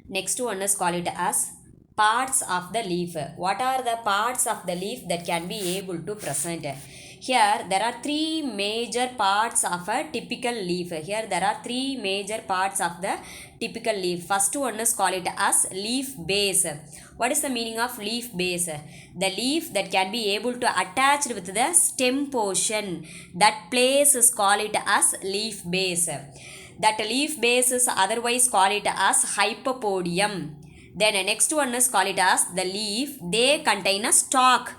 Next one is call it as parts of the leaf. What are the parts of the leaf that can be able to present? Here there are three major parts of a typical leaf. Here there are three major parts of the typical leaf. First one is call it as leaf base. What is the meaning of leaf base? The leaf that can be able to attach with the stem portion. That place is call it as leaf base. That leaf base is otherwise call it as hypopodium. Then next one is call it as the leaf. They contain a stalk.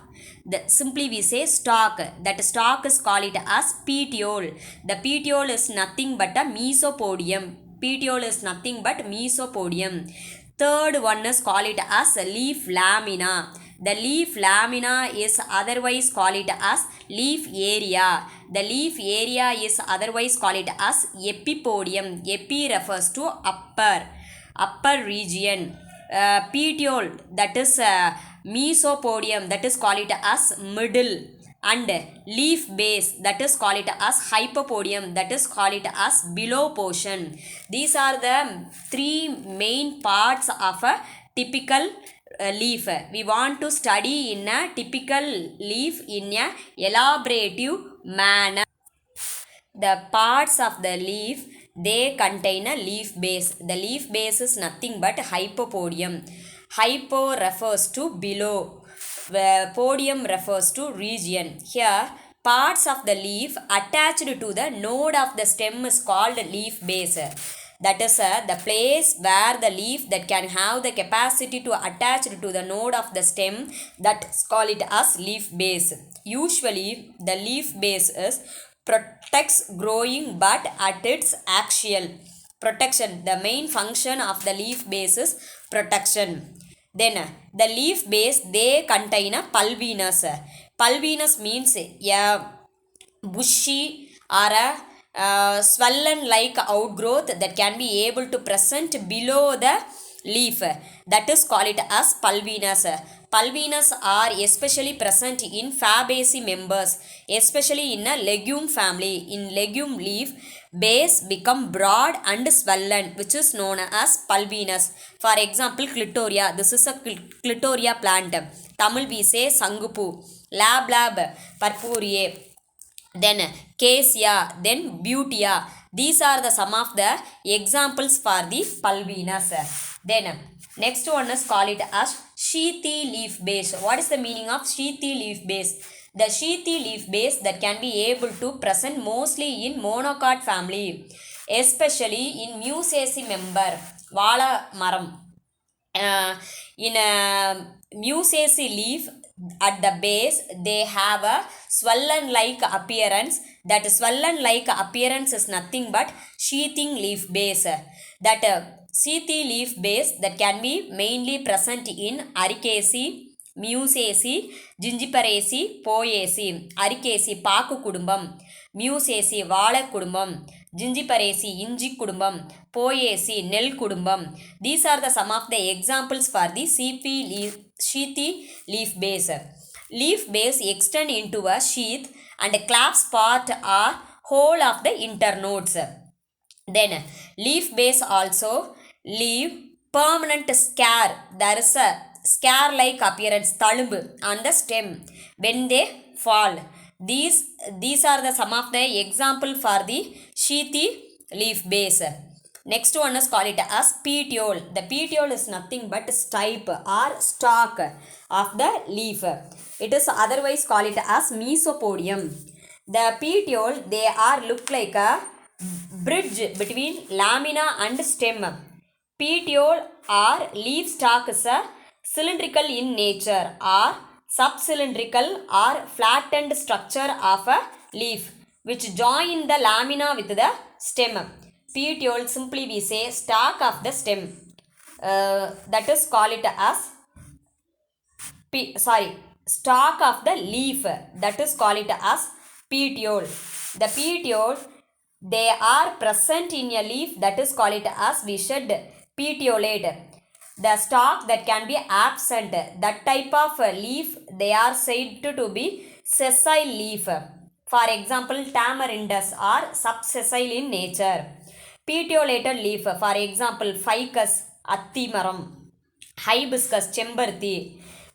Simply we say stalk. That stalk is call it as petiole. The petiole is nothing but a mesopodium. Petiole is nothing but mesopodium. Third one is call it as leaf lamina. The leaf lamina is otherwise call it as leaf area. The leaf area is otherwise call it as epipodium. Epi refers to upper region. Petiole, that is mesopodium, that is call it as middle, and leaf base, that is call it as hypopodium, that is call it as below portion. These are the three main parts of a typical leaf. We want to study in a typical leaf in a elaborative manner. The parts of the leaf, they contain a leaf base. The leaf base is nothing but hypopodium. Hypo refers to below, where podium refers to region. Here, parts of the leaf attached to the node of the stem is called leaf base. That is the place where the leaf that can have the capacity to attach to the node of the stem, that is call it as leaf base. Usually, the leaf base is protects growing bud at its axial. Protection. The main function of the leaf base is protection. Then the leaf base, they contain a pulvinus. Pulvinus means a bushy or a swollen like outgrowth that can be able to present below the leaf. That is call it as pulvinus. Pulvinus are especially present in Fabaceae members, especially in a legume family. In legume leaf, base become broad and swollen, which is known as pulvinus. For example, clitoria. This is a clitoria plant. Tamil we say sangupu. Lab purpureae. Then cassia, then butea. These are the some of the examples for the pulvinus. Then next one is call it as sheathy leaf base. What is the meaning of sheathy leaf base? The sheathy leaf base that can be able to present mostly in monocot family, especially in Musaceae member, Vala maram. In a Musaceae leaf, at the base they have a swollen like appearance. That swollen like appearance is nothing but sheathing leaf base. That sheathy leaf base that can be mainly present in Ericaceae, Musaceae, Gingiperaceae, Poaceae. Ericaceae பாக்கு குடும்பம், Musaceae வாழை குடும்பம், Gingiperaceae இஞ்சி குடும்பம், Poaceae நெல் குடும்பம். These are the some of the examples for the sheathy leaf base. Leaf base extend into a sheath and clasp part or whole of the internodes. Then leaf base also leave permanent scar. There is a scar like appearance, தழும்பு, on the stem when they fall. These are the some of the example for the sheathy leaf base. Next one is call it as petiole. The petiole is nothing but stipe or stalk of the leaf. It is otherwise call it as mesopodium. The petiole, they are look like a bridge between lamina and stem. Petiole or leaf stalk is a cylindrical in nature or subcylindrical or flattened structure of a leaf which join the lamina with the stem. Petiole, simply we say stalk of the stem. That is call it as stalk of the leaf. That is call it as petiole. The petiole, they are present in a leaf. That is call it as we should petiolate. The stalk that can be absent, that type of leaf, they are said to be sessile leaf. For example, tamarindus are subsessile in nature. Petiolated leaf, for example, ficus, அத்திமரம், hibiscus, செம்பருத்தி,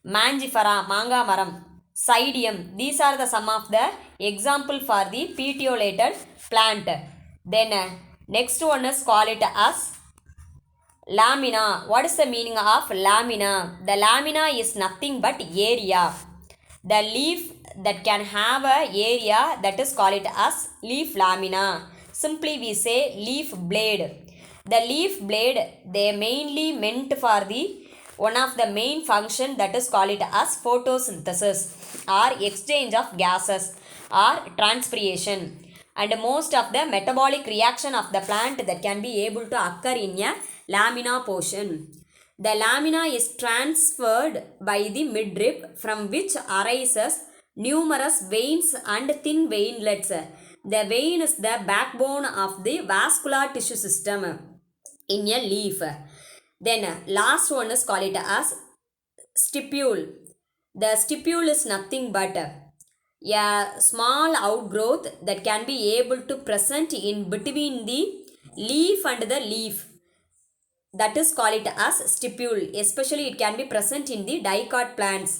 mangifera, மாங்கா மரம், Psidium. These are the some of the example for the petiolated plant. Then next one is call it as lamina. What is the meaning of lamina? The lamina is nothing but area. The leaf that can have a area, that is call it as leaf lamina. Simply we say leaf blade. The leaf blade, they mainly meant for the one of the main function, that is call it as photosynthesis or exchange of gases or transpiration, and most of the metabolic reaction of the plant that can be able to occur in a lamina portion. The lamina is transferred by the midrib, from which arises numerous veins and thin veinlets. The vein is the backbone of the vascular tissue system in a leaf. Then last one is call it as stipule. The stipule is nothing but a small outgrowth that can be able to present in between the leaf and the leaf. That is call it as stipule. Especially it can be present in the dicot plants.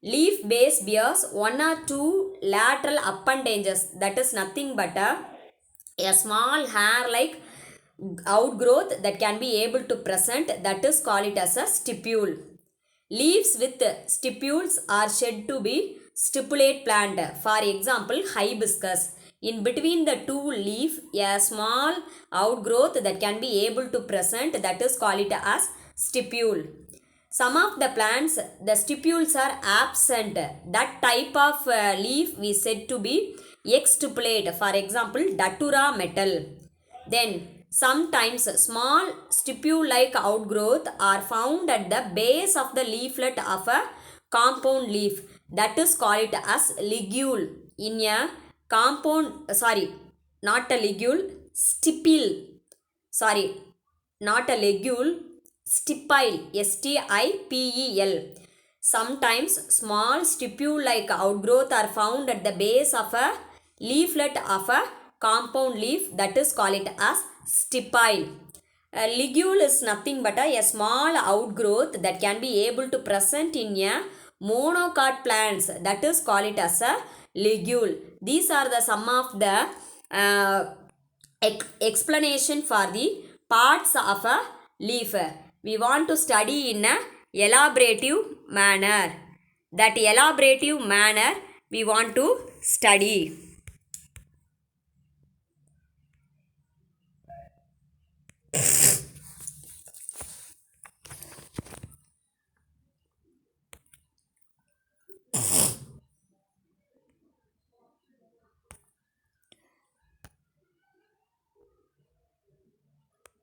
Leaf base bears one or two lateral appendages. That is nothing but a small hair like outgrowth that can be able to present, that is call it as a stipule. Leaves with stipules are said to be stipulate plant. For example, hibiscus. In between the two leaf, a small outgrowth that can be able to present, that is call it as stipule. Some of the plants, the stipules are absent. That type of leaf we said to be exstipulate. For example, datura metal. Then sometimes small stipule-like outgrowth are found at the base of the leaflet of a compound leaf. That is called as ligule. In a compound, not a ligule, stipule. Not a ligule, stipile. stipel. Sometimes small stipule-like outgrowth are found at the base of a leaflet of a compound leaf, that is call it as stipile. A ligule is nothing but a small outgrowth that can be able to present in a monocot plants, that is call it as a ligule. These are the some of the explanation for the parts of a leaf. We want to study in a elaborative manner. That elaborative manner we want to study.